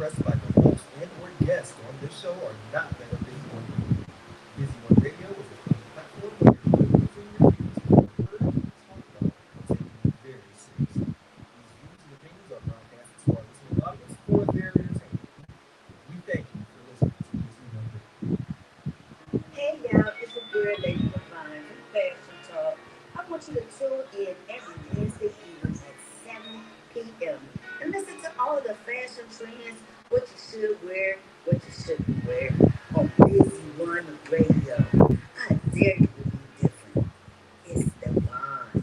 expressed by the host and or guests on this show are not that of Busy One Radio. Busy One Radio is the only platform where your opinions and your views are heard, talked about, and taken very seriously. These views and opinions are broadcasted to our listening audience for their entertainment. We thank you for listening to Busy One Radio. Hey y'all, it's your girl Lady Devine from Fashion Talk. I want you to tune in every Wednesday evening at 7 p.m. and listen to all the fashion trends, what you should wear, what you shouldn't wear on Busy One Radio. I dare you to be different. It's Devine.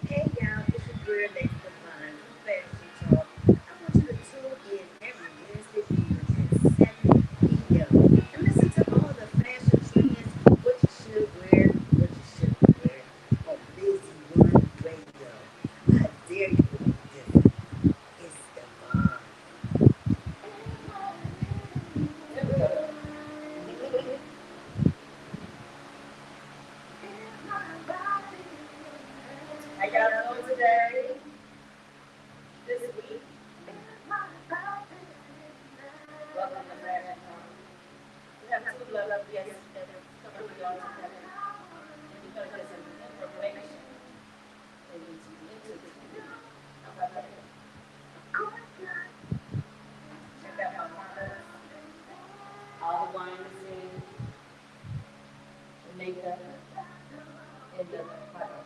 Hey y'all, it's your girl Lady Devine from Fashion Talk. I want you to tune in every Wednesday evening at 7 p.m. and listen to all the fashion trends, what you should wear, what you shouldn't wear on Busy One Radio. I dare you to be different. It's Devine. How y'all doing today? This week? Welcome to Fashion Talk. We have two lovely guests that have come with y'all today. And because there's some information they need to be into this week. How about that? Check out my products, all the wines and the makeup and the products.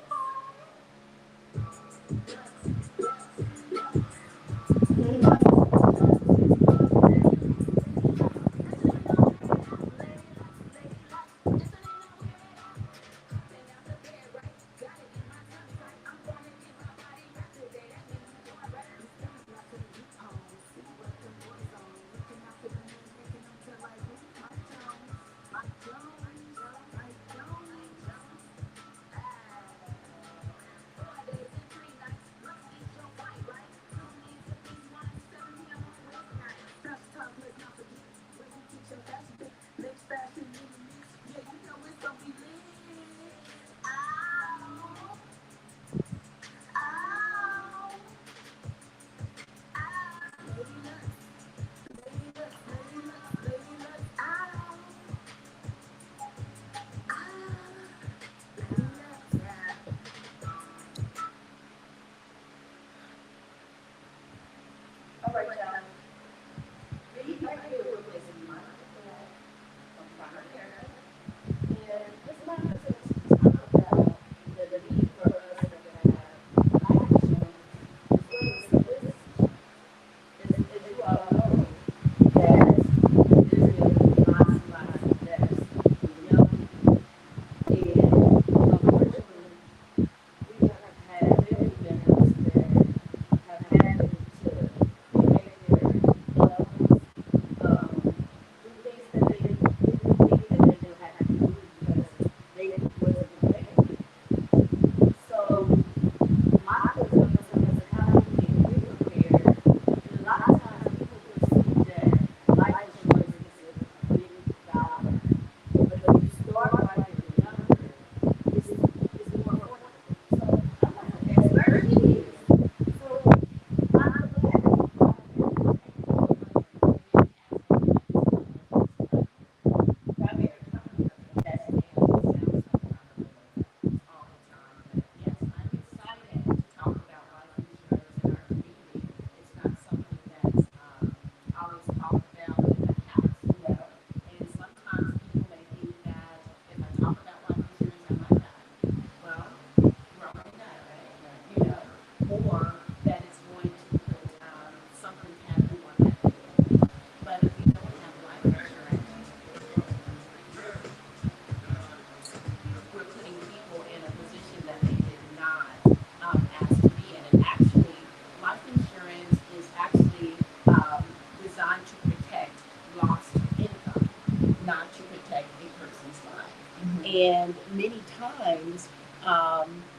And many times,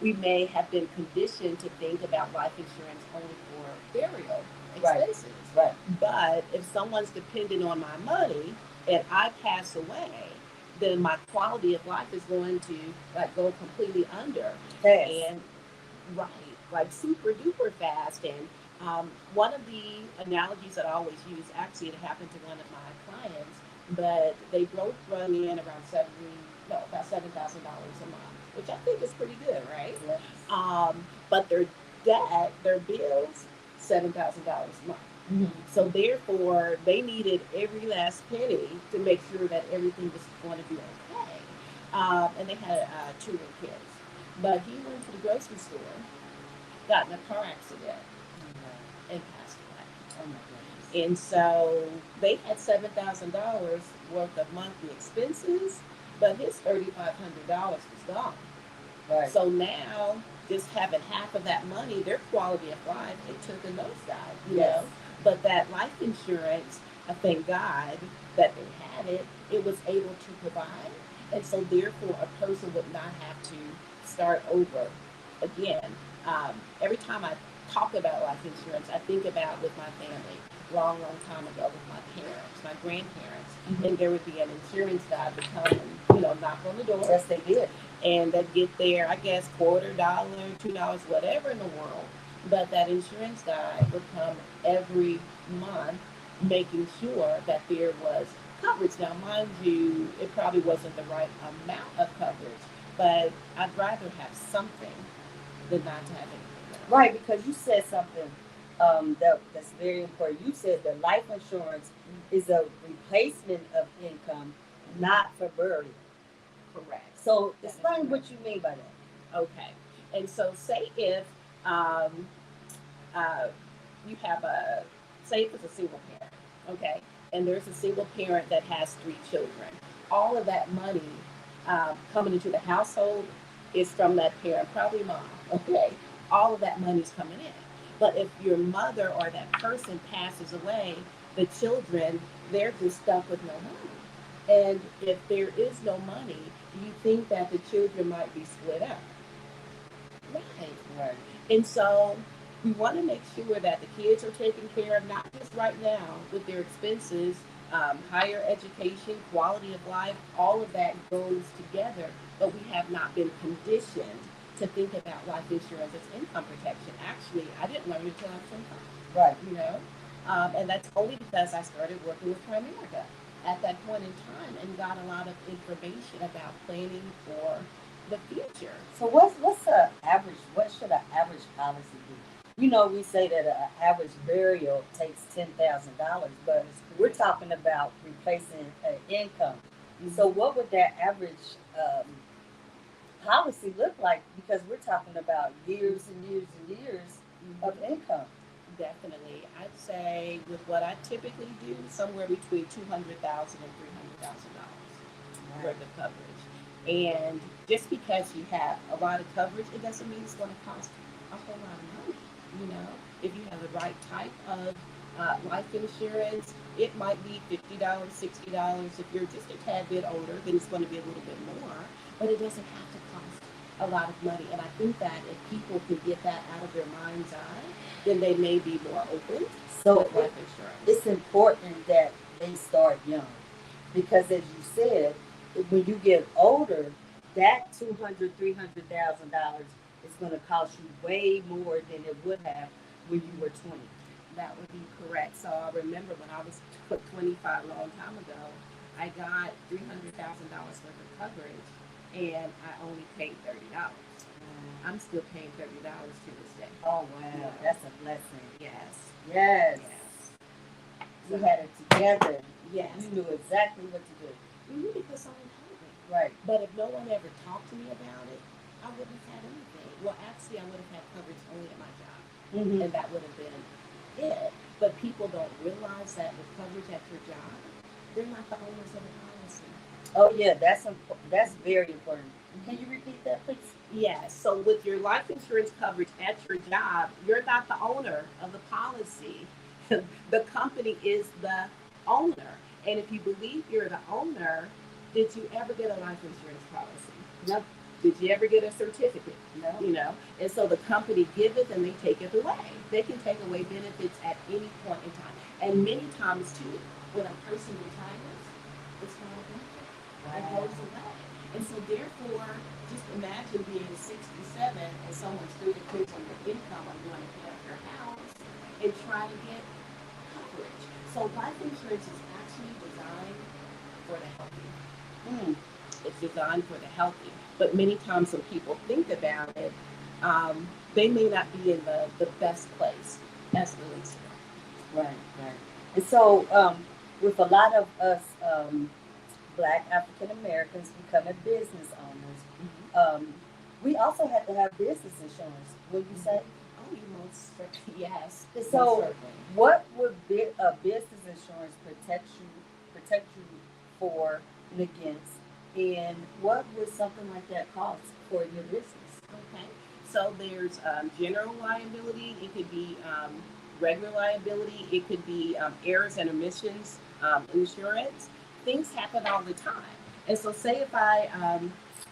we may have been conditioned to think about life insurance only for burial Right. expenses. Right. But if someone's dependent on my money and I pass away, then my quality of life is going to like go completely under. Fast. And right, like super duper fast. And one of the analogies that I always use, actually, it happened to one of my clients, but they both run in around about $7,000 a month, which I think is pretty good, right? Yes. But their debt, their bills, $7,000 a month. Mm-hmm. So therefore, they needed every last penny to make sure that everything was going to be okay. And they had two little kids. But he went to the grocery store, got in a car accident, and passed away. Oh my goodness. And so they had $7,000 worth of monthly expenses, but his $3,500 was gone. Right. So now, just having half of that money, their quality of life, it took a nosedive, Yes. But that life insurance, I thank God that they had it, it was able to provide. And so, therefore, a person would not have to start over again. Every time I talk about life insurance, I think about with my family, long, long time ago with my parents, my grandparents, and there would be an insurance guy to come and, knock on the door, Yes, they did. and they'd get there, I guess, $quarter, $2, whatever in the world. But that insurance guy would come every month, making sure that there was coverage. Now, mind you, it probably wasn't the right amount of coverage, but I'd rather have something than not to have anything at all. Right, because you said something that's very important. You said that life insurance is a replacement of income, not for burial. Correct. So That is explain correct. what you mean by that. Okay. And so, say if um, uh, you have say if it's a single parent, okay, and there's a single parent that has three children, all of that money coming into the household is from that parent, probably mom, okay? All of that money's coming in. But if your mother or that person passes away, the children, they're just stuck with no money. And if there is no money, you think that the children might be split up. Right. Right. And so we want to make sure that the kids are taken care of, not just right now with their expenses, higher education, quality of life, all of that goes together, but we have not been conditioned to think about life insurance as income protection. Actually, I didn't learn it until I was 25, Right. and that's only because I started working with Primerica at that point in time and got a lot of information about planning for the future. So what's a average? What should an average policy be? We say that an average burial takes $10,000, but we're talking about replacing an income. So Mhm. what would that average policy look like? Because we're talking about years and years and years of Mhm. income. Definitely. I'd say with what I typically do, somewhere between $200,000 and $300,000 Right. worth of coverage. And just because you have a lot of coverage, it doesn't mean it's going to cost a whole lot of money. You know, if you have the right type of life insurance, it might be $50, $60. If you're just a tad bit older, then it's going to be a little bit more, but it doesn't have to cost a lot of money. And I think that if people can get that out of their mind's eye, then they may be more open So with life insurance. it's important that they start young because, as you said, when you get older, that 200, $300,000 is going to cost you way more than it would have when you were 20. That would be correct. So I remember when I was 25 a long time ago, I got $300,000 worth of coverage, and I only paid $30. I'm still paying $30 to this day. Oh You wow, know? that's a blessing. Yes, Yes, yes. you So had it together. yes, You knew exactly what to do. because someone told me. Right. But if no one ever talked to me about it, I wouldn't have had anything. Well, actually, I would have had coverage only at my job, Mm-hmm. and that would have been it. But people don't realize that with coverage at your job, they're not the owners of the policy. Oh yeah, that's very important. Can you repeat that, please? Yes. So with your life insurance coverage at your job, you're not the owner of the policy. The company is the owner. And if you believe you're the owner, Did you ever get a life insurance policy? No, Did you ever get a certificate? no. You know, and so the company give it and they take it away. They can take away benefits at any point in time. And many times too, when a person retires, it's not a benefit. It Wow. goes away. And so therefore, just imagine being 67 and someone's still depends on your income on going to pay up your house and trying to get coverage. So life insurance is actually designed for the healthy. Mm, It's designed for the healthy. But many times when people think about it, they may not be in the best place as the least. right, right. And so, with a lot of us Black African Americans becoming business owners, Mm-hmm. we also have to have business insurance. Would you say? Oh, you most certainly, yes, most So, certainly. what would a business insurance protect you for and against, and what would something like that cost for your business? Okay. So there's general liability. It could be regular liability. It could be errors and omissions insurance. Things happen all the time. And so, say if I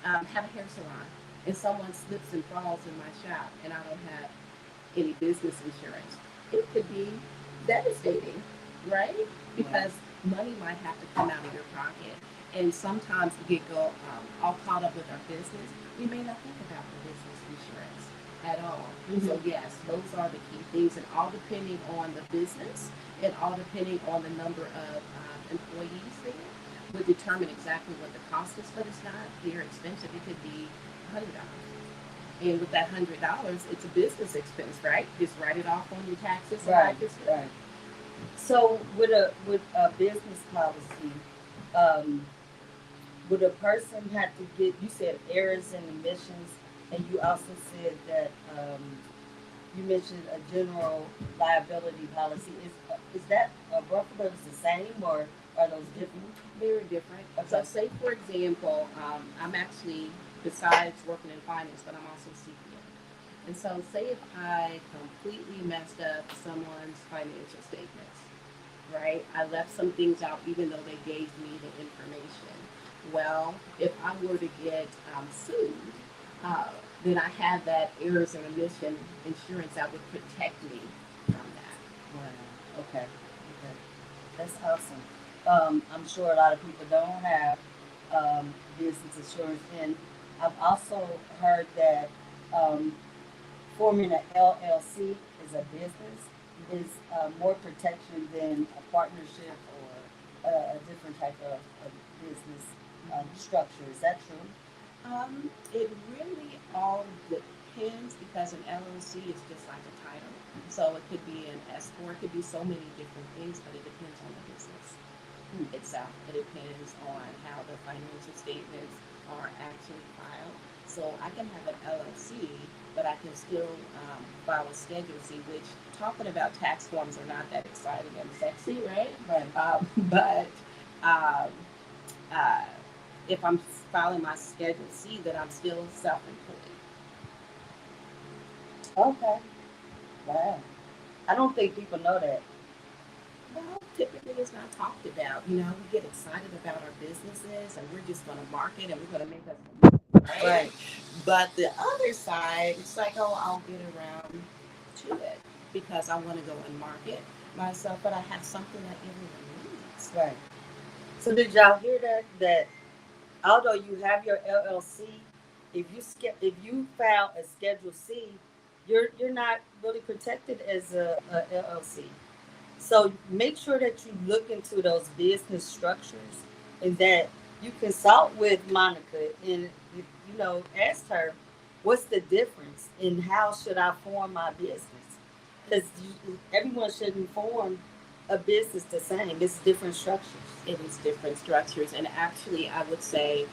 have a hair salon and someone slips and falls in my shop and I don't have any business insurance, it could be devastating, right? Right. Because money might have to come out of your pocket. And sometimes we get all caught up with our business. We may not think about the business insurance at all. Mm-hmm. So yes, those are the key things, and all depending on the business and all depending on the number of employees there would determine exactly what the cost is. But it's not very expensive. It could be $100. And with that $100, it's a business expense, right? Just write it off on your taxes and Right, life is good. right. So, with a business policy, um, would a person have to get? You said errors and omissions, and you also said that you mentioned a general liability policy. Is that both of those the same, or are those different? Very different. So, Okay. say for example, I'm actually, besides working in finance, but I'm also CPA. And so, say if I completely messed up someone's financial statements, right? I left some things out even though they gave me the information. Well, if I were to get sued, uh, then I have that errors and omission insurance that would protect me from that. Wow. Okay. Okay. That's awesome. I'm sure a lot of people don't have business insurance, and I've also heard that um, forming an LLC is a business is more protection than a partnership or a different type of business structure. Is that true? It really all depends because an LLC is just like a title. So it could be an S corp, it could be so many different things, but it depends on the business Hmm. itself. It depends on how the financial statements are actually filed. So I can have an LLC, but I can still file a Schedule C, which talking about tax forms are not that exciting and sexy, right? Right. But um, uh, if I'm filing my Schedule C, then I'm still self-employed. Okay. Wow. I don't think people know that. Well, typically it's not talked about. We get excited about our businesses and we're just going to market and we're going to make us money, right? Right. But the other side, it's like, oh, I'll get around to it because I want to go and market myself, but I have something that everyone needs. Right. So did y'all hear that? That although you have your LLC, if you file a Schedule C, you're not really protected as a LLC. So make sure that you look into those business structures and that you consult with Monica and ask her what's the difference and how should I form my business because everyone shouldn't form a business the same. It's different structures. It is different structures. And actually, I would say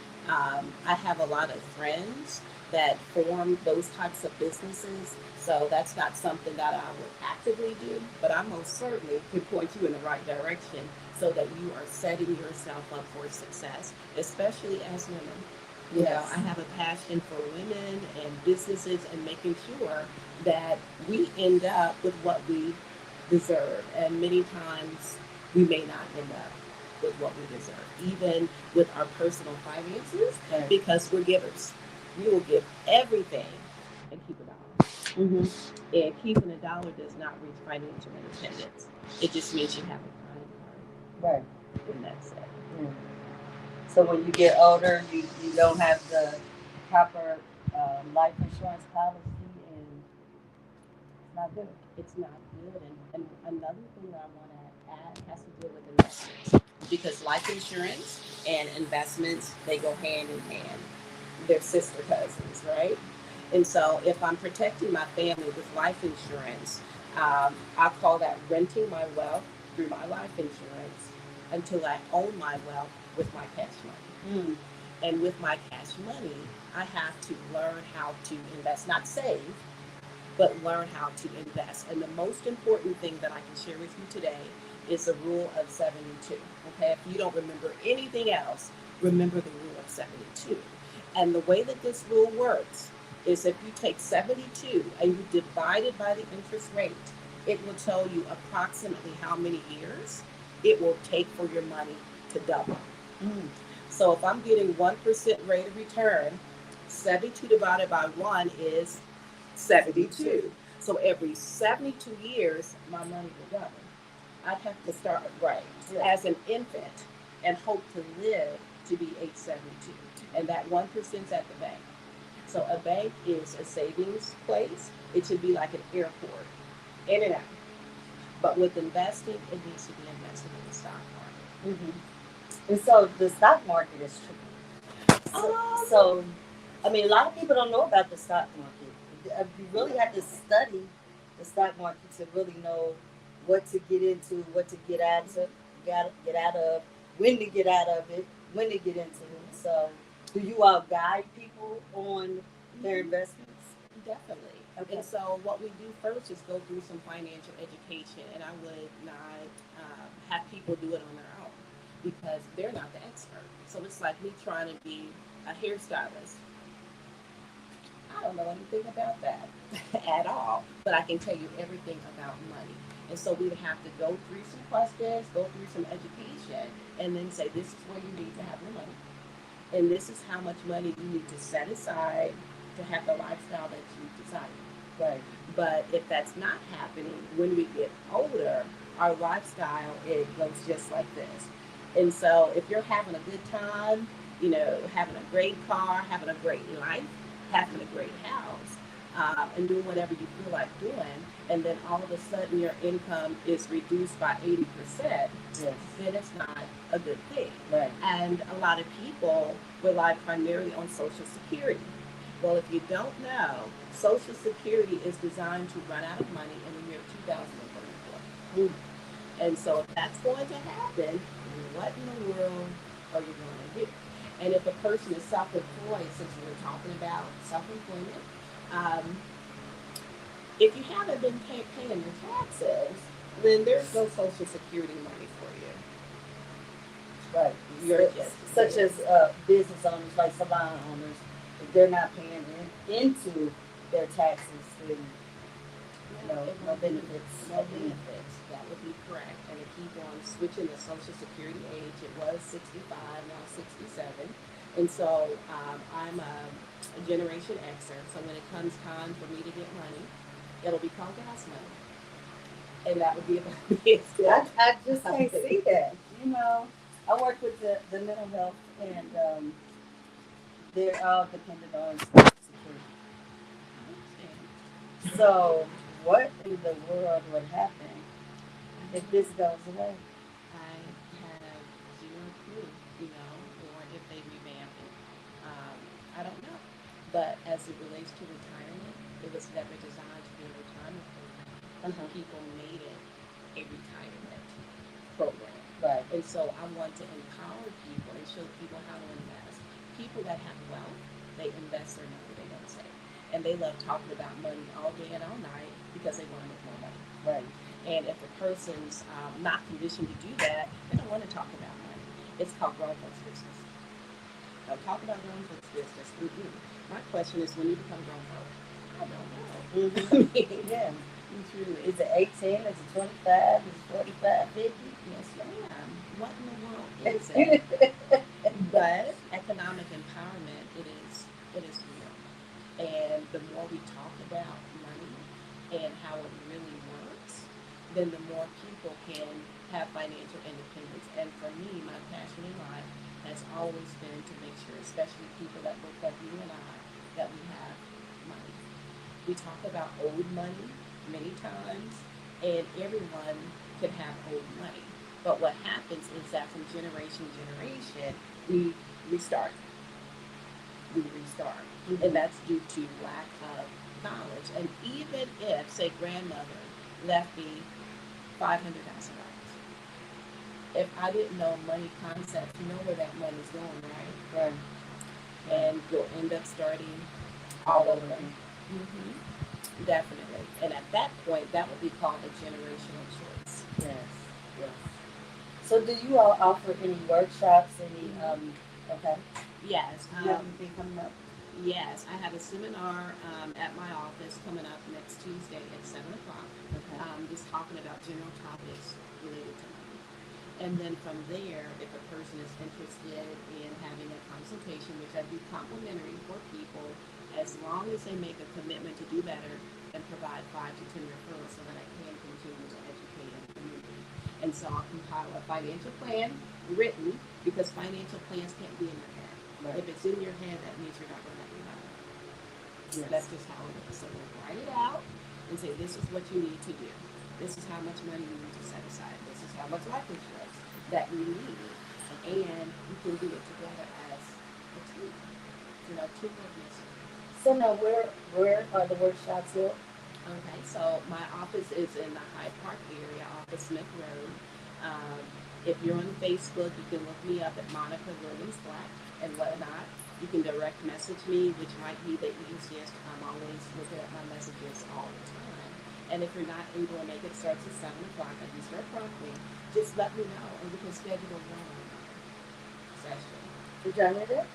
I have a lot of friends that form those types of businesses. So that's not something that I would actively do, but I most certainly could point you in the right direction so that you are setting yourself up for success, especially as women. Yes. I have a passion for women and businesses and making sure that we end up with what we deserve. And many times we may not end up with what we deserve, even with our personal finances, Right. because we're givers. We will give everything and keep a dollar. Mm-hmm. And keeping a dollar does not reach financial independence. It just means you have a kind Right. heart, and that's it. Yeah. So when you get older, you don't have the proper life insurance policy, and it's not good. It's not good. And another thing that I want to add has to do with investments, because life insurance and investments, they go hand in hand. They're sister cousins, right? And so if I'm protecting my family with life insurance, I call that renting my wealth through my life insurance until I own my wealth with my cash money. Mm. And with my cash money, I have to learn how to invest, not save, but learn how to invest. And the most important thing that I can share with you today is the rule of 72. Okay, if you don't remember anything else, remember the rule of 72. And the way that this rule works is if you take 72 and you divide it by the interest rate, it will tell you approximately how many years it will take for your money to double. Mm. So if I'm getting 1% rate of return, 72 divided by 1 is 72. So every 72 years, my money will double. I'd have to start right as an infant and hope to live to be age 72. And that 1% is at the bank. So a bank is a savings place. It should be like an airport, in and out. But with investing, it needs to be invested in the stock market. Mm-hmm. And so the stock market is tricky. So, I mean, a lot of people don't know about the stock market. You really have to study the stock market to really know what to get into, what to get out of, when to get out of it, when to get into it. So, do you all guide people on their investments? Definitely. Okay. And so what we do first is go through some financial education, and I would not have people do it on their own because they're not the expert. So it's like me trying to be a hairstylist. I don't know anything about that at all, but I can tell you everything about money. And so we would have to go through some questions, go through some education, and then say, this is where you need to have your money. And this is how much money you need to set aside to have the lifestyle that you desire. Right. But if that's not happening, when we get older, our lifestyle, it goes just like this. And so if you're having a good time, having a great car, having a great life, having a great house, and doing whatever you feel like doing, and then all of a sudden your income is reduced by 80%, Yes. then it's not a good thing. Right. And a lot of people rely primarily on Social Security. Well, if you don't know, Social Security is designed to run out of money in the year 2034. Mm. And so if that's going to happen, what in the world are you going to do? And if a person is self-employed, since we were talking about self-employment, if you haven't been paying your taxes, then there's no Social Security money for you. Right. You're just Such as business owners, like salon owners, if they're not paying into their taxes, then no benefits. No benefits. That would be correct. And to keep on switching the Social Security age, it was 65, now 67. And so I'm a Generation Xer. So when it comes time for me to get money, it'll be called gas money. And that would be about it. I just can't see that. I work with the mental health, and they're all dependent on Social Security. So, what in the world would happen if this goes away? I have zero clue, or if they revamp it. I don't know. But as it relates to retirement, it was never designed to be a retirement program. People made it a retirement program. Right. And so I want to empower people and show people how to invest. People that have wealth, they invest their money, they don't save. And they love talking about money all day and all night because they want to make more money. Right. And if a person's not conditioned to do that, they don't want to talk about money. It's called grown folks business. Don't talk about grown folks business. My question is, when you become grown folk? I don't know. Mm-hmm. Yeah. Truly. Is it 18? Is it 25? Is it 45, 50? Yes, ma'am. what in the world is it? But economic empowerment, it is real. And the more we talk about money and how it really works, then the more people can have financial independence. And for me, my passion in life has always been to make sure, especially people that look like you and I, that we have money. We talk about old money many times, and everyone can have old money. But what happens is that from generation to generation, we restart, we restart. And Mhm. that's due to lack of knowledge. And even if, say, grandmother left me $500,000, if I didn't know money concepts, you know where that money's going, right? Right. Right. And you'll end up starting all All over over. again. Definitely. And at that point, that would be called a generational choice. Yes. Yes. So, do you all offer any workshops? Any? Okay. Yes. Do you have anything coming up? Yes, I have a seminar at my office coming up next Tuesday at 7 o'clock, Okay. just talking about general topics related to money. And then from there, if a person is interested in having a consultation, which I do complimentary for people, as long as they make a commitment to do better and provide 5 to 10 referrals so that I can continue to educate in the community. And so I'll compile a financial plan written because financial plans can't be in your head. Right. If it's in your head, that means you're not going to have any money. Yes. That's just how it is. So we'll write it out and say, this is what you need to do. This is how much money you need to set aside. This is how much life insurance that you need. And you can do it together as a team. Two witnesses. So now, where are the workshops at? Okay, so my office is in the Hyde Park area off of Smith Road. Um, if you're on Facebook, you can look me up at Monica Williams Black and whatnot. You can direct message me, which might be the easiest. I'm always looking at my messages all the time. And if you're not able to make it, starts at 7 o'clock. I do start promptly. Just let me know, and we can schedule a one-on-one session. You done with it?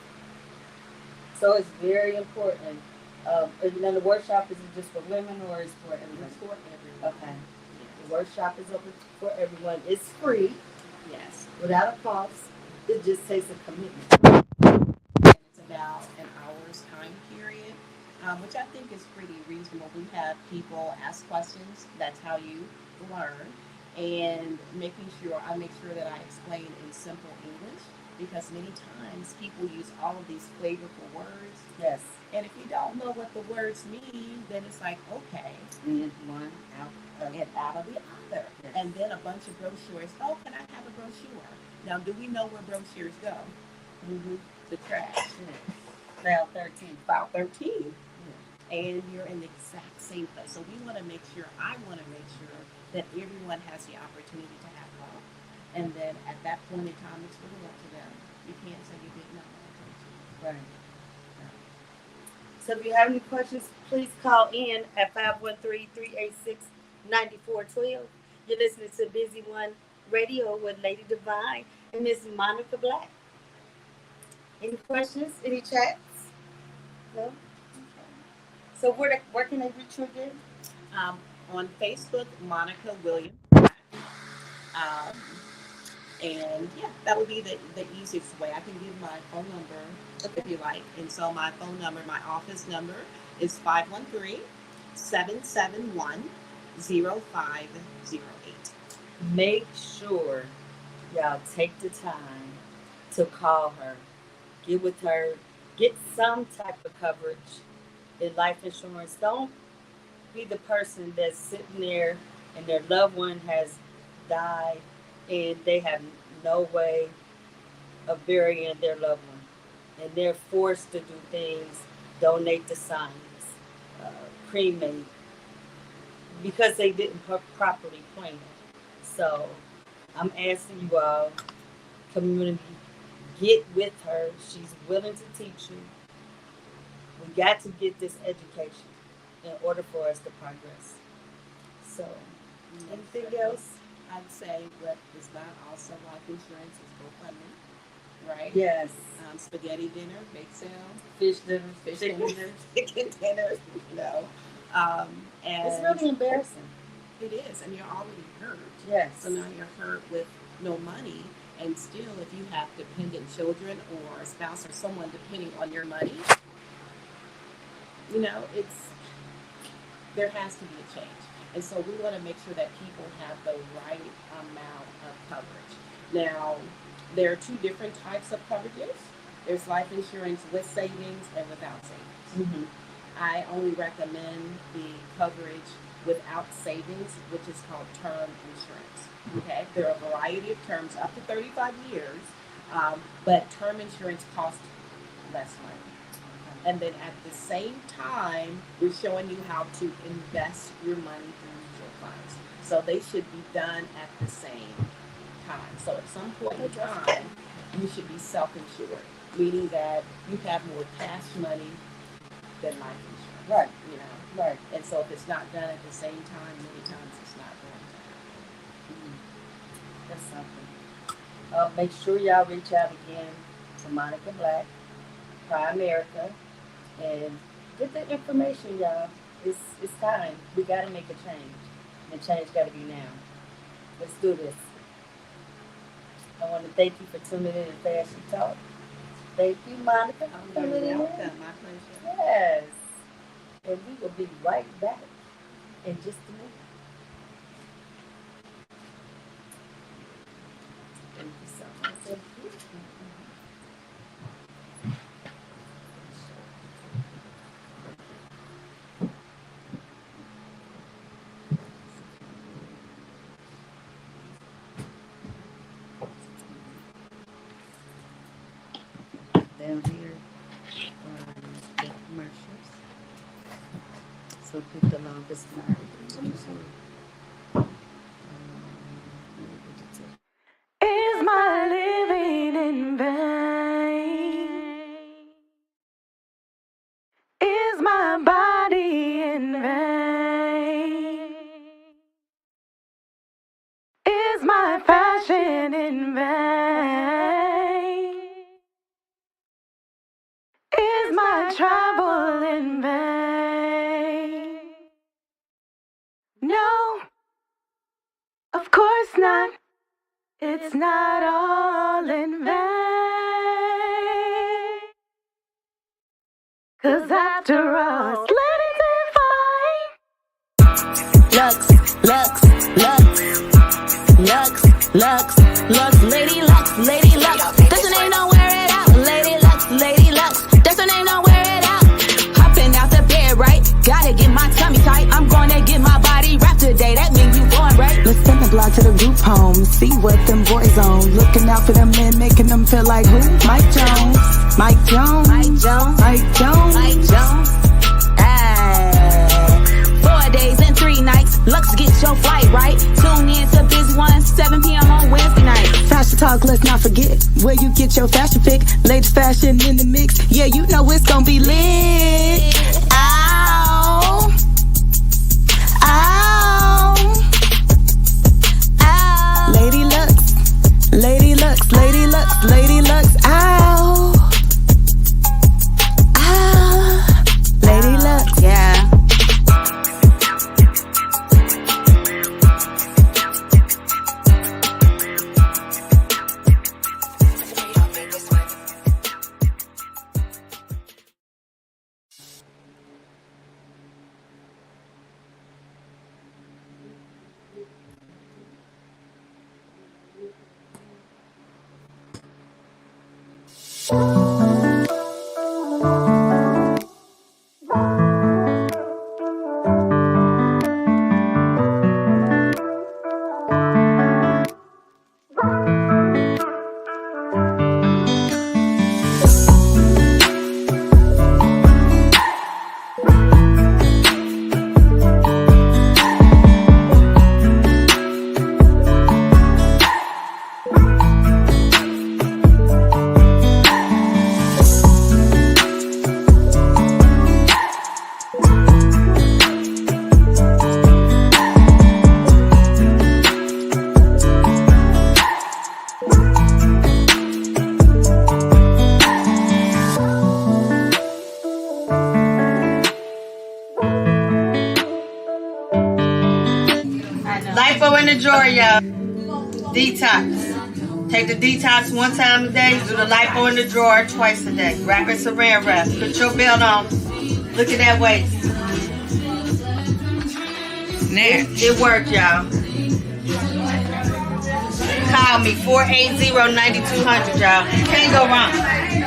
So it's very important. And then the workshop is it just for women or is for everyone? It's for everyone. Okay. Yes. The workshop is open for everyone. It's free, Yes. without a cost. It just takes a commitment. And it's about an hour's time period, which I think is pretty reasonable. We have people ask questions. That's how you learn. And I make sure that I explain in simple English because many times people use all of these flavorful words. Yes. And if you don't know what the words mean, then it's like, okay, In one out. and out of the other. Yes. And then a bunch of brochures. Oh, can I have a brochure? Now, do we know where brochures go? Mm-hmm. The trash. File 13. File 13. Yeah. And you're in the exact same place. So I want to make sure that everyone has the opportunity to have help. And then at that point in time, it's really up to them. You can't say you didn't know. Right. So if you have any questions, please call in at 513-386-9412. You're listening to Busy One Radio with Lady Devine and Miss Monica Black. Any questions? Any chats? No? Okay. So where can they reach you again? Um, on Facebook, Monica Williams. Um, and yeah, that would be the easiest way. I can give my phone number if you like. And so my phone number, my office number is 513-771-0508. Make sure y'all take the time to call her, get with her, get some type of coverage in life insurance. Don't be the person that's sitting there and their loved one has died and they have no way of burying their loved one. And they're forced to do things, donate the signs, uh, cremate, because they didn't properly plan. So I'm asking you all, community, get with her. She's willing to teach you. We got to get this education in order for us to progress. So, anything else? I'd say what is not also life insurance is GoFundMe, right? Yes. Spaghetti dinner, bake sale, Fish dinner, fish chicken. dinner, chicken dinner, Um, and It's really embarrassing. it is, and you're already hurt. Yes. So now you're hurt with no money, And still, if you have dependent children or a spouse or someone depending on your money, it's there has to be a change. And so we want to make sure that people have the right amount of coverage. Now, there are two different types of coverages. There's life insurance with savings and without savings. Mm-hmm. I only recommend the coverage without savings, which is called term insurance. Okay, there are a variety of terms up to 35 years, but term insurance costs less money. And then at the same time, we're showing you how to invest your money through mutual funds. So they should be done at the same time. So at some point in time, you should be self-insured, meaning that you have more cash money than life insurance. Right. Right. And so if it's not done at the same time, many times it's not going to happen. That's something. Make sure y'all reach out again to Monica Black, Primerica, and get the information, y'all. It's time. We got to make a change. And change got to be now. Let's do this. I want to thank you for tuning in to Fashion Talk. Thank you, Monica, for tuning in. My pleasure. Yes. And we will be right back in just a minute. Thank you so much. Thank you. Down here are the commercials. So pick the longest one. Is my living in vain? Is my body in vain? Is my fashion in vain? Is my travel in vain? No, of course not. It's not all in vain. 'Cause after all, let it define. Lux, Lady Lux. That's her name, don't wear it out. Lady Lux. That's her name, don't wear it out. Hopping out the bed, right? Gotta get my tummy tight. I'm gonna get my body wrapped today. That means you born, right? Let's send the blog to the group home. See what them boys on. Looking out for them men, making them feel like who? Mike Jones. Ah, 4 days and 3 nights. Lux, get your flight right. Tune in to Biz 1, 7 p.m. on Wednesday night. Fashion talk, let's not forget where you get your fashion pick. Latest fashion in the mix. Yeah, you know it's gonna be lit. Ow. Lady Lux, ow. Lady Lux, Yeah. Lipo in the drawer, y'all. Detox. Take the detox one time a day. Do the lipo in the drawer twice a day. Wrap in saran wrap. Put your belt on. Look at that waist. It worked, y'all. Call me 480-9200, y'all. Can't go wrong.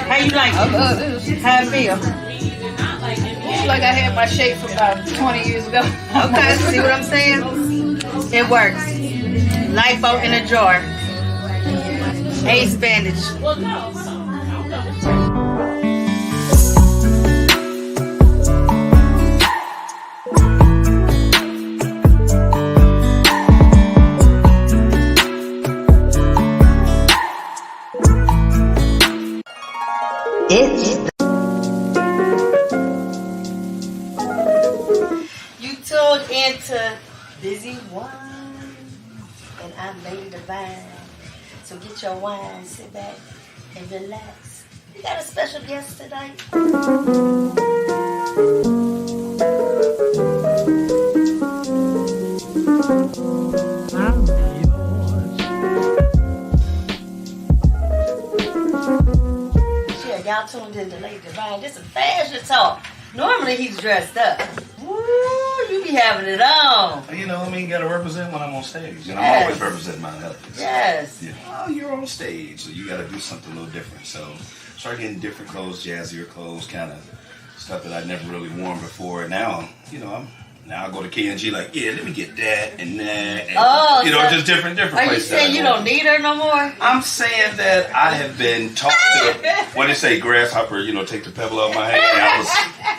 How you like it? I love this. How it feel? It's like I had my shape from about 20 years ago. Okay, see what I'm saying? It works. Lipo in a jar. Ace bandage. You tuned into Busy Wine, and I'm Lady Devine. So get your wine, sit back, and relax. We got a special guest tonight. Yeah, y'all tuned into Lady Devine. This is fashion talk. Normally he's dressed up. Woo, you be having it on. You know, I mean, gotta represent when I'm on stage. And Yes. I'm always representing my health. Yes. Yeah. Oh, you're on stage, so you gotta do something a little different. So start getting different clothes, jazzier clothes, kind of stuff that I'd never really worn before. And now, you know, now I go to K&G like, yeah, let me get that and that. And, Oh, you know, so just different Are you places. that I saying you go. don't need her no more? I'm saying that I have been taught to, what they say, grasshopper, you know, take the pebble out of my hand.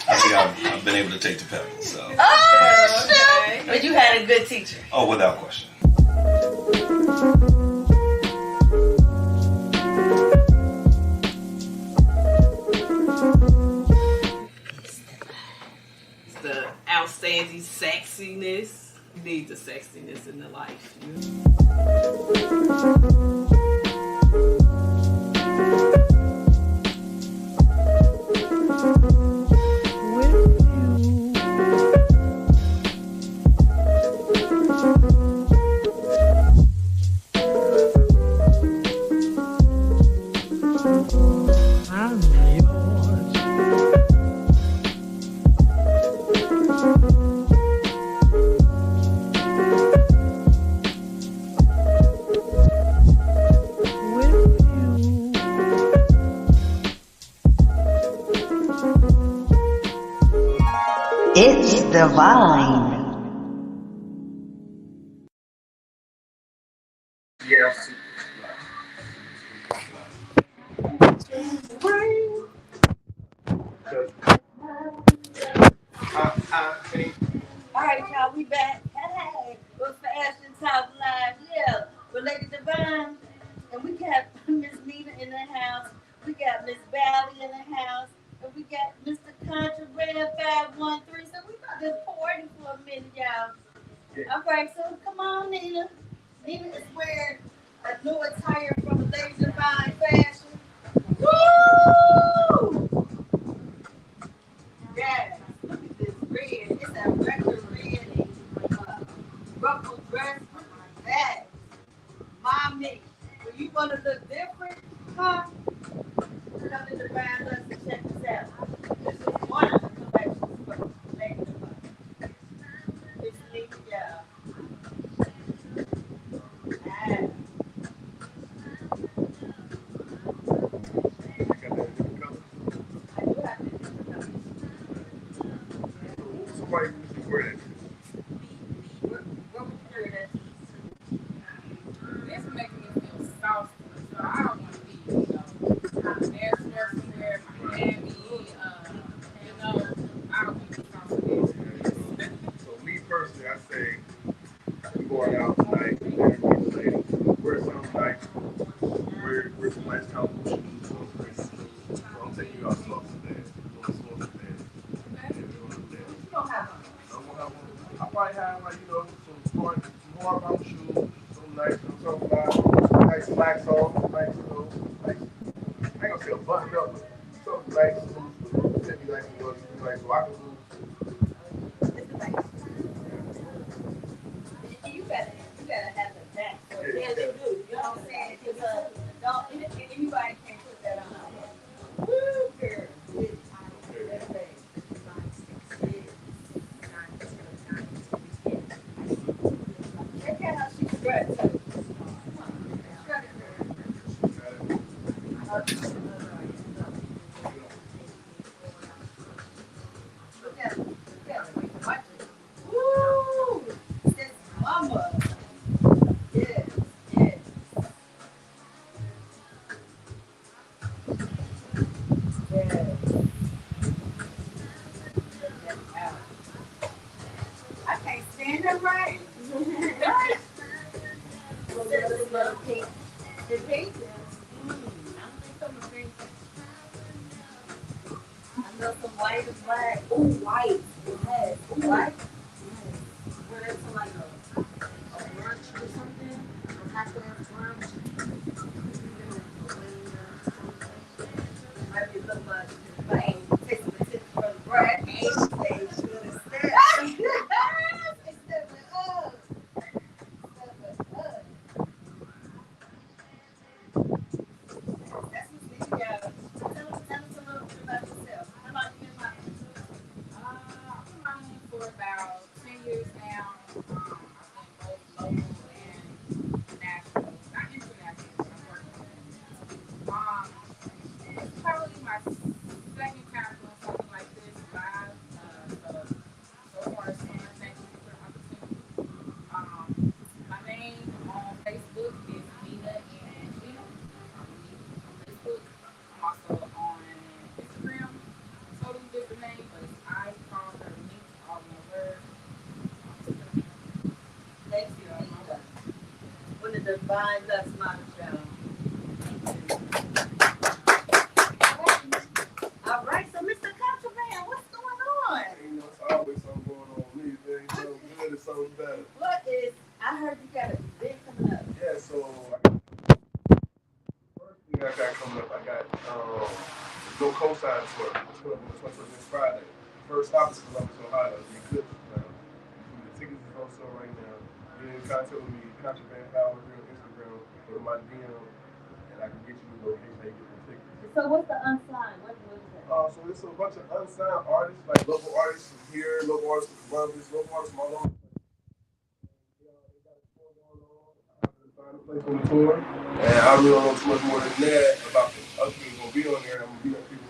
I think I've been able to take the pebble, so. Oh, shoot. But you had a good teacher. Oh, without question. The outstanding sexiness. You need the sexiness in the life. It's Devine. Yes. All right, y'all, we back. Hey, what's Fashion Talk Live? Yeah, with Lady Devine. And we got Miss Nina in the house. We got Miss Bali in the house. And we got Mr. Contra Red 513. So we about to party for a minute, y'all. Yeah. All right, so come on, Nina. Nina is wearing a new attire from Lady Devine Fashion. Woo! Yeah, look at this red. It's a regular red ruffle dress. Look at that. Mommy, when you want to look different, huh? Come to the brand us and check this out. This is one of the collections for Lady Devine. It's neat, yeah. Ah. I do have to do something. Somebody usually wear that. What would you do that? This making me feel saucy, so I don't want to be, you know, out there somewhere, Miami, you know, I don't want to be saucy. So me personally, I say, I'm going out tonight, wear something nice, wear some nice comfortable shoes, so I'm taking you out slow today. I probably have like, you know, some hard bottom shoes, some nice, some nice slacks off, nice, you know, nice, I ain't gonna say a button up, but something nice, some fit me nice, you know, nice, so I can move. You gotta have the back for it. Yeah, they do. You know what I'm saying? So some white and black. Oh, white. Yes. White? Where there's some like a brunch or something. A high-class brunch. Might be a little much. But hey, take some attention from the bride. Hey, they should have said. Instead of us. Instead of us. That's what's in y'all. Tell us a little bit about yourself. How about you and Mike? I've been running for about 10 years now. I've been both local and national. Not international, but I'm working with it. It's probably my second time doing something like this live. So far it's fun. Thank you for the opportunity. My name on Facebook is Nina and Gina. I'm Nina on Facebook. I'm also on Instagram. Totally different name, but it's I call her Link, all one word. Thank you, Nina. When the Devine does my show. All right, so Mr. Contraband, what's going on? You know, it's always something going on with me. There ain't something good or something better. What is, I heard you got a big coming up. Yeah, so first thing I got coming up, I got no cosign tour. It's coming up on the 21st this Friday. First stop is Columbus, Ohio. The Eclipse now. The tickets is on sale right now. Get in contact with me, Contraband Power here on Instagram. Go to my DM, and I can get you the location how you get the tickets. So what's the unsigned? What is that? So there's a bunch of unsigned artists, like local artists from here, local artists from Columbus, local artists from all over. They got a tour going on. I have to find a place on the tour, and I really don't know too much more than that about the other people gonna be on there. I'm gonna be on people.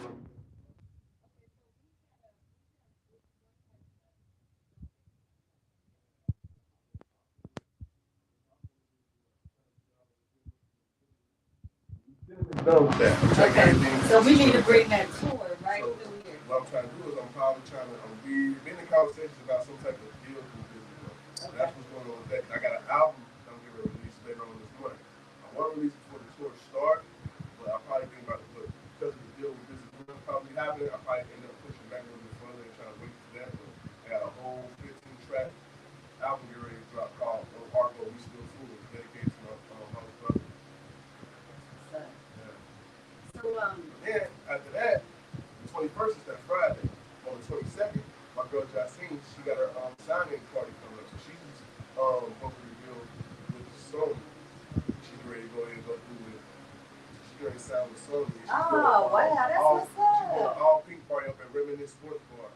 Done with that. I'm taking everything. So we need to bring that tour right So, through here. what I'm trying to do is I'm probably trying to we've been in conversations about some type of deal through this. So that's what's going on with that. I got an album I'm going to release later on this month. I want to release it before the tour starts, but I probably think about it. But because of the deal with this is probably happening, I probably end up pushing back a little bit further and trying to wait for that. But I got a whole 15-track album getting ready to drop called Argo We Still Fool, dedicated to my brother. So Then after that, the 21st is that Friday. On the 22nd, my girl Jacine, she got her signing party coming up. So she's supposed to reveal with Sony. She's ready to go ahead and go through with. She's ready to sign with Sony. oh wow, that's what's She's doing an up. all pink party up at Reminisce Sports Bar.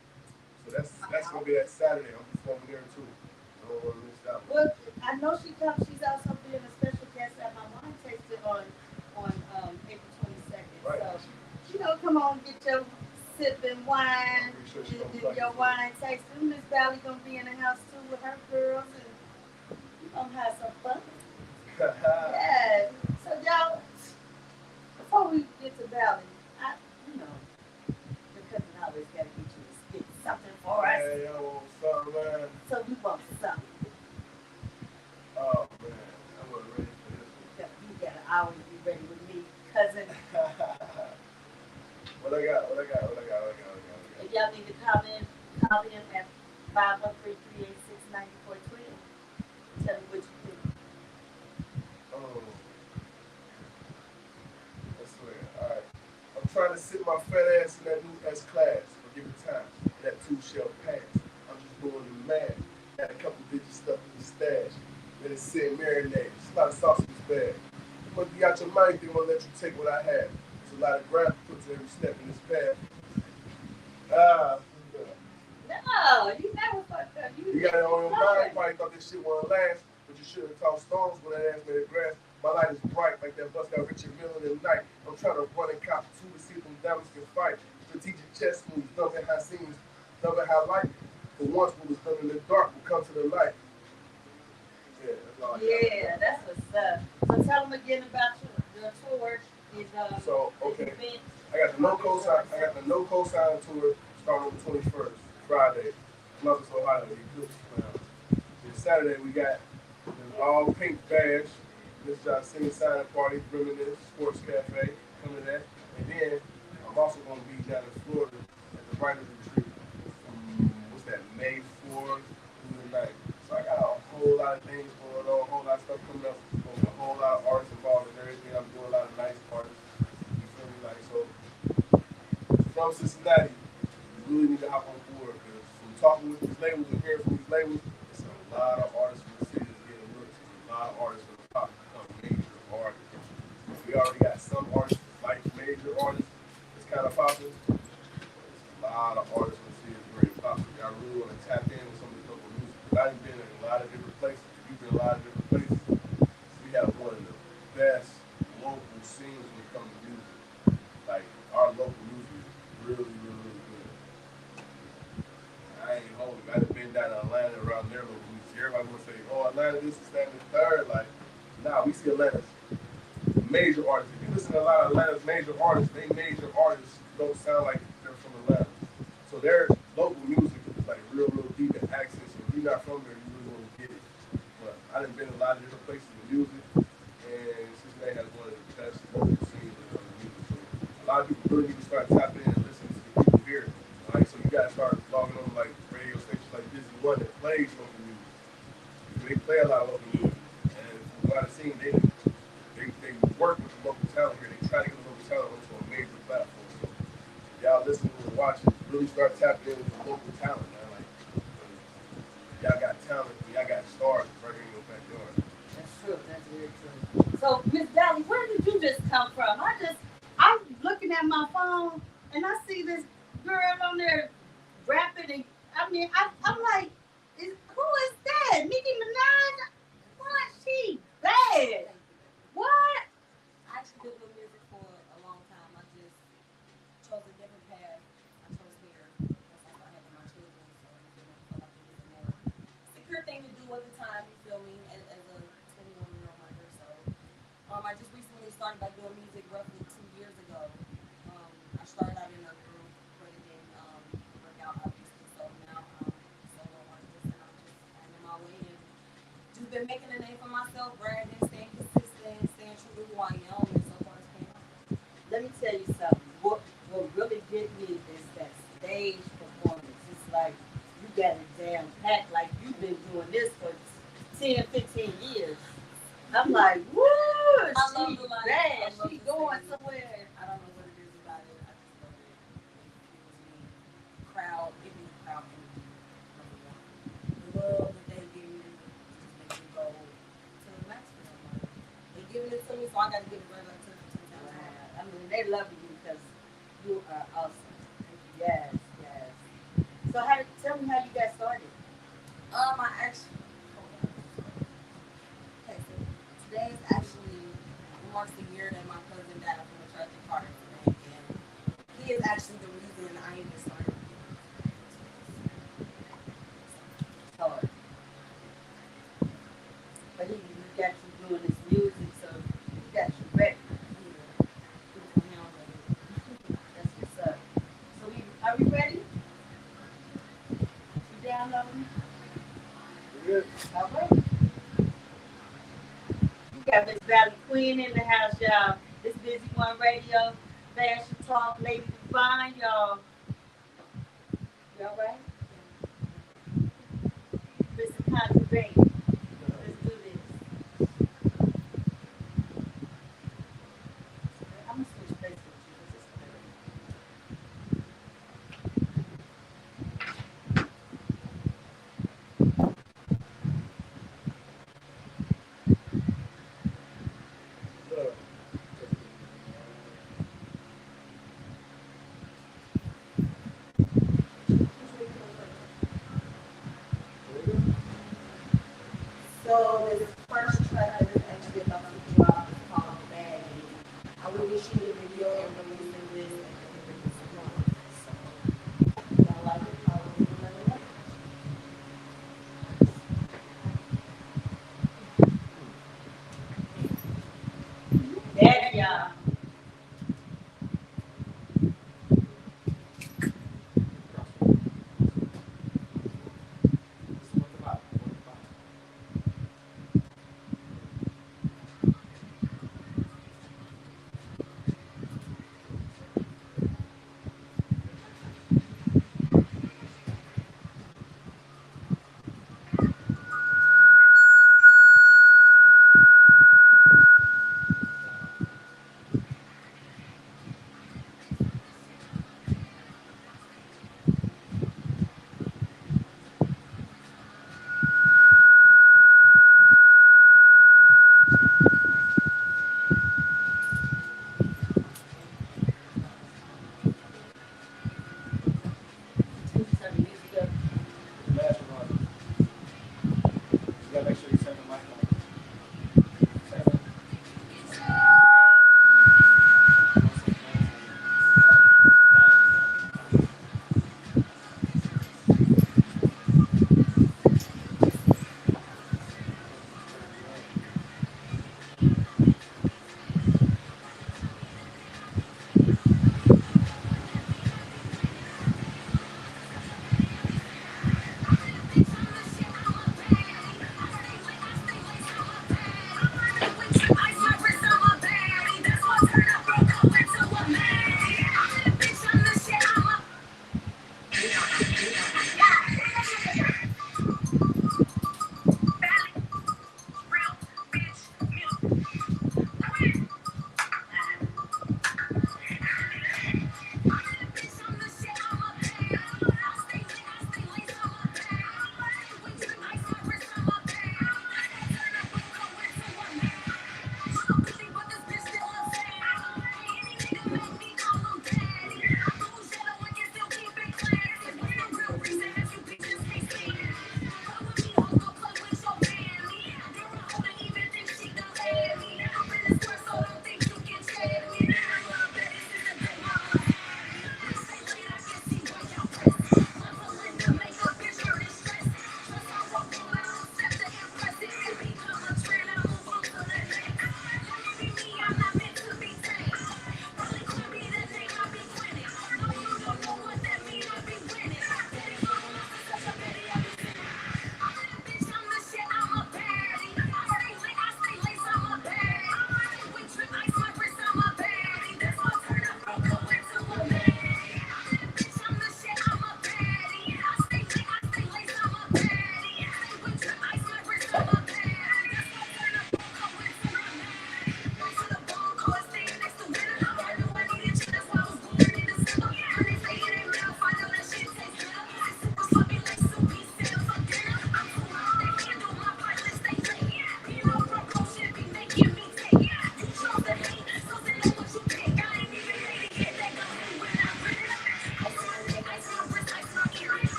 So that's gonna be that Saturday. I'm performing there too. I don't want to miss that one. Well, I know she comes. She's also being a special guest at my wine tasting on April 22nd. Right. So come on, get your sipping wine, Sure she's gonna be and like your it. wine tasting. Miss Valley gonna be in the house too with her girls, and we gonna have some fun. Yeah. So y'all, before we get to Valley, your cousin always gotta get you to spit something for us. Hey, I want something, man. So we want something. Oh man, I wasn't ready for this one. You gotta always be ready with me, cousin. What I got? If y'all need to call in at 513-386-9412. Tell me what you think. Oh, I swear. All right. I'm trying to sit my fat ass in that new S class. But give it time. That too shall pass. I'm just doing the math. Got a couple digits stuck in the stash. Let it sit and marinate. It's a lot of sauce in this bag. You must be out your mind. They won't let you take what I have. There's a lot of graft put to every step in this path. No, you never fucked up. You got it on your mind. You probably thought this shit wouldn't last, but you should have tossed stones when that ass made it grass. My light is bright like that bust out Richard Mille in the night. I'm trying to run and cop two to see if them diamonds can fight. Strategic chess moves, dumping high scenes, dumping high light. For once, what was done in the dark will come to the light. Yeah, that's all I got. Yeah, that's what's up. So tell them again about your tour. So, okay. I got the no cosign tour starting on the 21st, Friday. Columbus, Ohio, the Eclipse Clown. Then Saturday we got the all pink bash. Miss Jacine signing party, Reminisce Sports Cafe, coming to that. And then I'm also going to be down in Florida at the writers retreat from what's that, May 4th through the 9th. So I got a whole lot of things going on, a whole lot of stuff coming up, a whole lot of artists involved in everything. I'm doing a lot of nice artists. You feel me? Like so from Cincinnati, you really need to hop on board because from talking with these labels and hearing from these labels, it's a lot of artists from the city that's getting looked. There's a lot of artists from the top become major artists. We already got some artists like major artists that's kind of popular. There's a lot of artists in the city that's very popular. Y'all really want to tap in with some of this local music. I've been in a lot of different places. You've been in a lot of different places. We have one of the best local scenes when it comes to music. Like our local music is really, really, really good. I ain't holding. I've been down to Atlanta around their local music. Everybody want to say, "Oh, Atlanta, this is that, and the third." Like, nah, we see Atlanta's major artists. If you listen to a lot of Atlanta's major artists, they major artists don't sound like they're from Atlanta. So their local music is like real, real deep in accents. So if you're not from there, you really want to get it. But I done been in a lot of different places with music, and Cincinnati has one of the best local scenes in music. So a lot of people really need to start tapping in and listening to the people here. Like, so you gotta start logging on like radio stations like this one that plays local music. They play a lot of local music, and from what I've seen, they work with the local talent here. They try to get the local talent onto a major platform. So y'all listening and watching, really start tapping in with the local talent, man. Like, y'all got talent, y'all got stars right here in your backyard. That's true. That's very true. So, Miss Valley, where did you just come from? I'm looking at my phone and I see this girl on there rapping, and I'm like, who is that? Nicki Minaj? What? She bad. What? I actually been doing music for a long time. I just chose a different path. I chose here once I started having my children, so I feel like it was a more secure thing to do at the time. You feel me? As a 21-year-old minor, so I just recently started by doing music roughly 2 years ago. I started out in a group, but it didn't work out obviously. So now I'm a solo artist, and I'm just finding my way and just been making a name for myself, branding, staying consistent, staying true to who I am, and so far it's paying off. Let me tell you something. What really get me is that stage performance. It's like you got it down pat, like you've been doing this for 10, 15 years. I'm like, woo, I love she the life. bad. I love She the going stage. somewhere. I don't know what it is about it. I just love it. It gives me crowd, give me crowd energy. Number one. The love that they give me just makes me go to the max for them. Like, they giving it to me, so I got to give it right back to them. I mean, they love you because you are awesome. Yes, yes. So tell me how you got started. I actually, hold on. Okay, so today is actually marks the year that my cousin died from a tragic car accident, and he is actually the reason I even started. Hard. But he got you doing this music, so he got you ready. That's what's up. So are we ready? You downloading? Yeah. All right. We got Miss Bali Quinn in the house, y'all. This Busy One Radio, Fashion Talk, Lady Devine, y'all. You all right? Mr. Contraband. Let's do this. I'm gonna switch places with you. Look.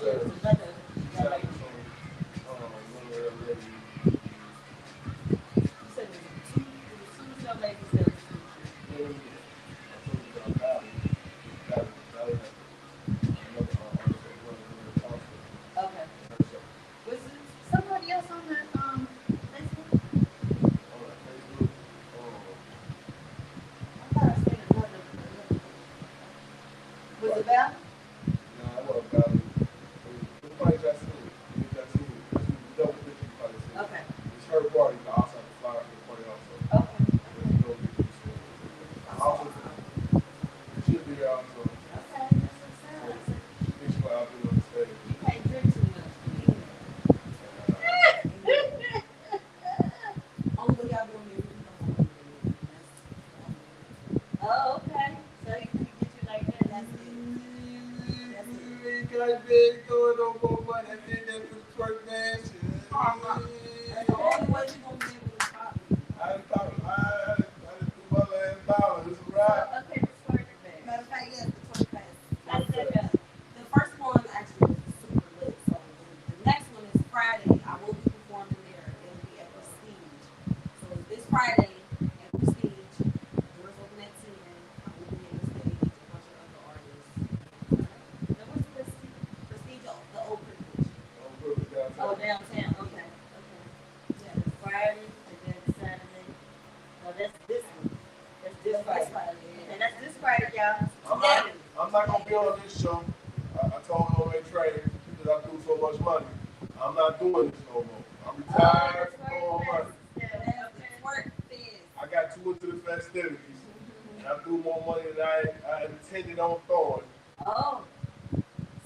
Saturday. Another young lady. Saturday, one of the ladies. You said it was two young ladies that was teachers. Yeah, I told you about Valley. Valley has another artist that runs also. Okay. Herself. Was it somebody else on that Facebook? On that Facebook, I thought I seen another. Was it Val? nah, it wasn't Valley. It was probably Justine. Justine. This was the double picture you probably seen. Okay. It's her party, but I also have to fly out for the party also. Okay. There's no picture, so. I also, she'll be there also. Okay, that's what's up. She thinks she'll out there on the stage. You can't drink too much. Only y'all doing music. Oh, okay. So you can get you like that. That's it. That's it. You ain't got big doing no more money. I did that for the twerk dance. That's the only way you gonna be able to pop. I done do my last dollar. This is right. Okay, the twerk bag. Matter of fact, yes, the twerk bag. How did that go? The first one actually was super lit. So the next one is Friday. I will be performing there. It'll be at Prestige. So it's this Friday at Prestige. Doors open at 10. I will be on the stage. A bunch of other artists. Now what's Prestige? Prestige, the old privilege. Oh, downtown. Okay. Yeah, it's Friday and then Saturday. No, that's this one. That's this Friday. And that's this Friday, y'all. I'm not gonna be on this show. I told her on trade because I do so much money. I'm not doing this no more. I'm retired from doing money. I got too into the festivities, and I threw more money than I intended on throwing. Oh.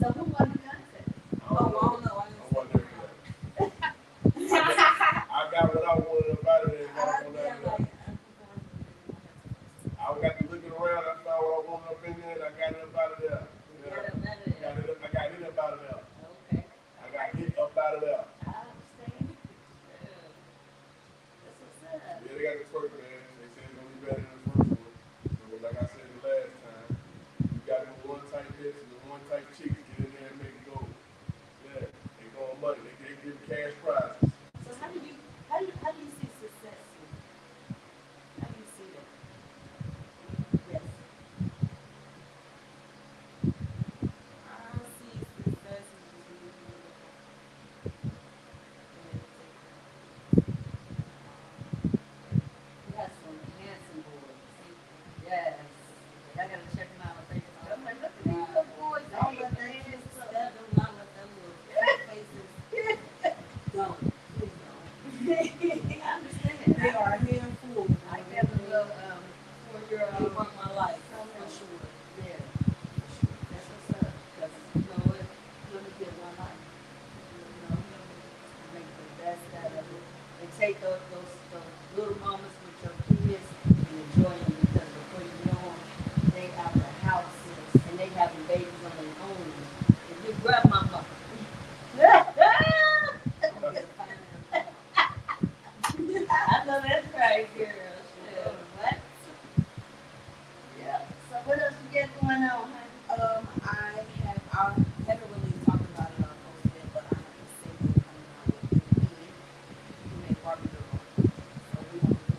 So who won the contest? I don't know. I wasn't there for that. I got what I wanted about it. I got to looking around. I found what I wanted up in there, and I got it up out of there. I got it up out of there. Okay. I got it up out of there. I understand. That's what's up. Yeah, they got the twerk man. They said it's gonna be better than the first one. So, like I said the last time, you got them one type hits and the one type chicks get in there and make it go. Yeah, they going money. They give cash prizes. So how do you see success? How do you see that? Yes. I see success as we got some handsome boys. Yes. I gotta check them out on Facebook. I'm like, look at these little boys. Don't let that shit step them. Not let them little faces. Don't. Please don't. I understand. They are a handful. I got a little 4-year-old want my life. For sure. Yeah. That's what's up. Because you know what? You only get one life. You know, make the best out of it. And take those little moments with your kids and enjoy them because before you know them, they out the house and they having babies on their own. If you grab my mother. I know that's right, girl. Sure. What? Yeah. So what else you got going on, honey? I haven't really talked about it on post yet, but I have a single coming out with me. We make Barbie girl. So we want to do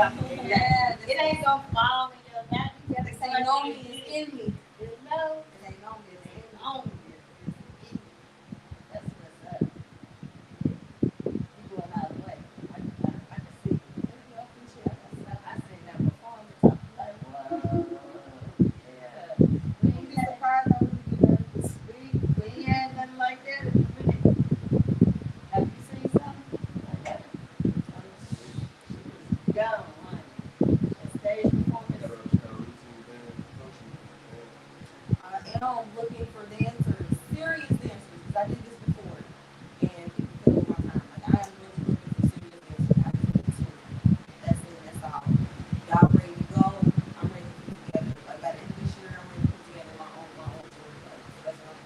Yeah, it ain't gonna fall in your lap. You gotta They say say no no me me is is in me. you know. It ain't no me, it's in me. On you. That's what's up. You going out of the way. I can see you. You up and shit. I seen that before on the top. Like, whoa. Yeah. We Don't ain't be had surprised I really be nervous. we ain't had nothing like that in a minute. Have you seen something like that? She was gone, honey. And stage performance. Got a routine band, coaching band. I am looking for dancers, serious dancers, because I did this before, and people fill up my time. Like, I am really looking for serious dancers. I just need two. That's it, that's all. Y'all ready to go? I'm ready to put together. Like, by the end of this year, I'm ready to put together my own tour. Like, that's what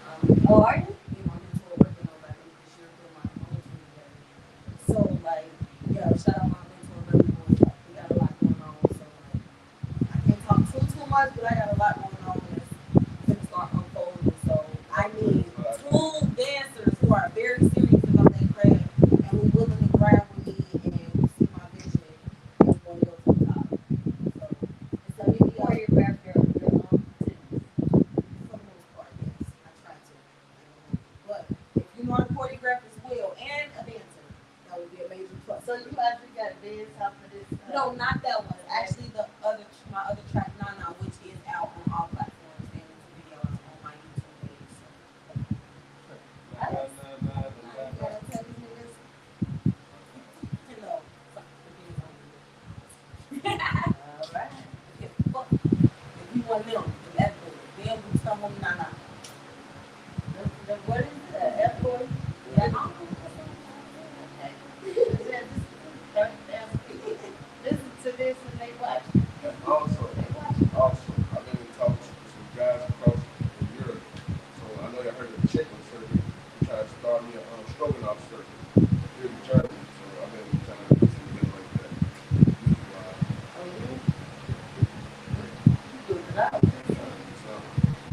Oh, are you? me and my mentor working on by the end of this year, put my own tour together. So, like, yeah, shout out my mentor, Bali Quinn. We got a lot going on, so, like, I can't talk too much, but I got a lot going on that's gonna start unfolding. So I need two dancers who are very serious about their craft and who willing to grind with me and who see my vision and want to go to the top. So it's a You video choreograph your own activities. for the most part, yes. I try to. But if you know how to choreograph as well and a dancer, that would be a major plus. So you actually got to dance off of this? No, not that one. Actually, my other track, Nana, which is out on all platforms and it's a video on my YouTube page. So, I you gotta tell these niggas, hello, fuck the videos on YouTube. All right. If fuck, if you want them, that's good. Them who come on Nana. What is the F boy? Yeah, I don't know. Listen to this and they watch. And also, I've been in talks with some guys across Europe. So I know y'all heard of the chicken circuit. They tried to start me a stroganoff circuit here in Germany. So I've been trying to do something like that. Oh, you do it out. So,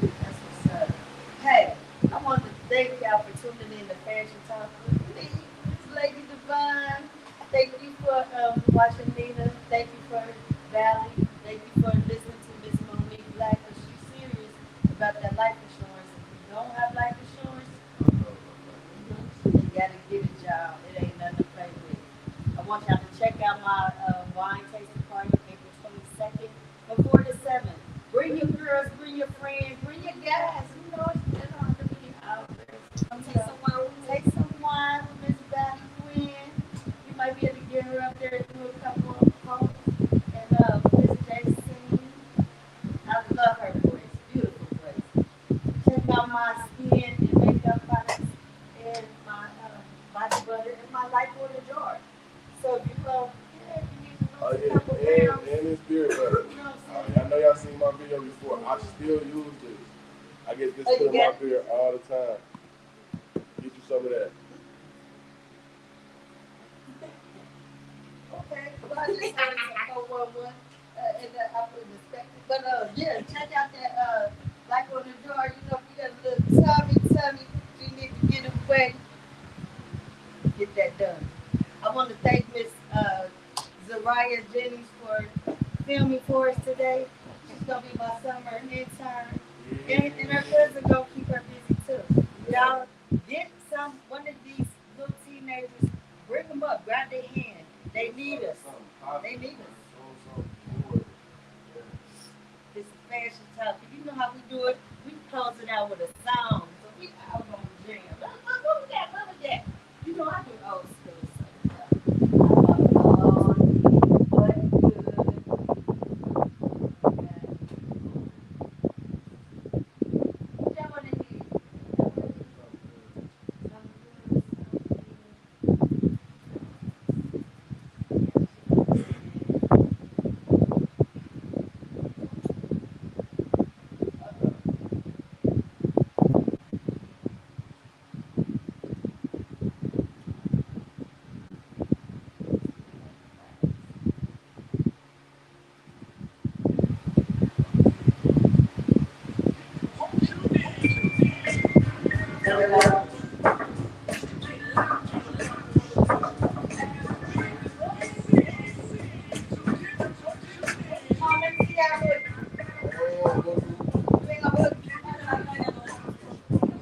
That's what's up. Hey, I want to thank y'all for tuning in to Fashion Talk with me, Miss Lady Devine. Thank you for watching Nina. Thank you for Valley. Thank you for listening to Miss Monique Black. Because she's serious about that life insurance. If you don't have life insurance, you gotta get it, y'all. It ain't nothing to play with. I want y'all to check out my wine tasting party April 22nd from 4 to 7. Bring your girls, bring your friends, bring your guys. You know, it's not to be out there. Come take some wine with me. Take some wine with Miss Bali Quinn. You might be able to get her up there and do a couple of folks. And Miss Jason. I love her voice. Beautiful voice. Check out my skin and makeup products and my body butter and my light water jar. So if you if you need to oh lose a yeah, couple pounds, and it's beer butter. you know what I'm saying? I know y'all seen my video before. I still use this. I get this Oh, you put in my got it? beer all the time. Get you some of that. Okay, well, I just heard some 411 and I put in perspective. But yeah, check out that like on the jar. You know, if you got a little tummy, you need to get away. Get that done. I want to thank Miss Zariah Jennings for filming for us today. She's gonna be my summer intern, and her cousin gonna keep her busy too. Y'all get one of these little teenagers, bring them up, grab their hand. They need us. They need us. This is Fashion Talk. You know how we do it. We close it out with a song. So we out on the jam. What was that? What was that? You know I do old school. got hood. You ain't no hood.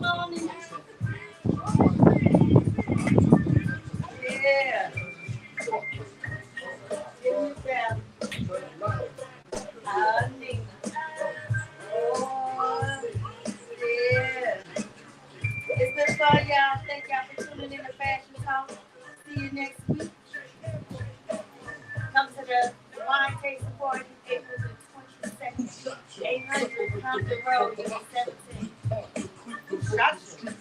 Come on in. Yeah. Give me that. Honey. Oh, yeah. It's been fun, y'all. Thank y'all for tuning in to Fashion Talk. See you next week. Come to the wine tasting party April the 22nd, 800 Compton Road, Unit 17. Gotcha.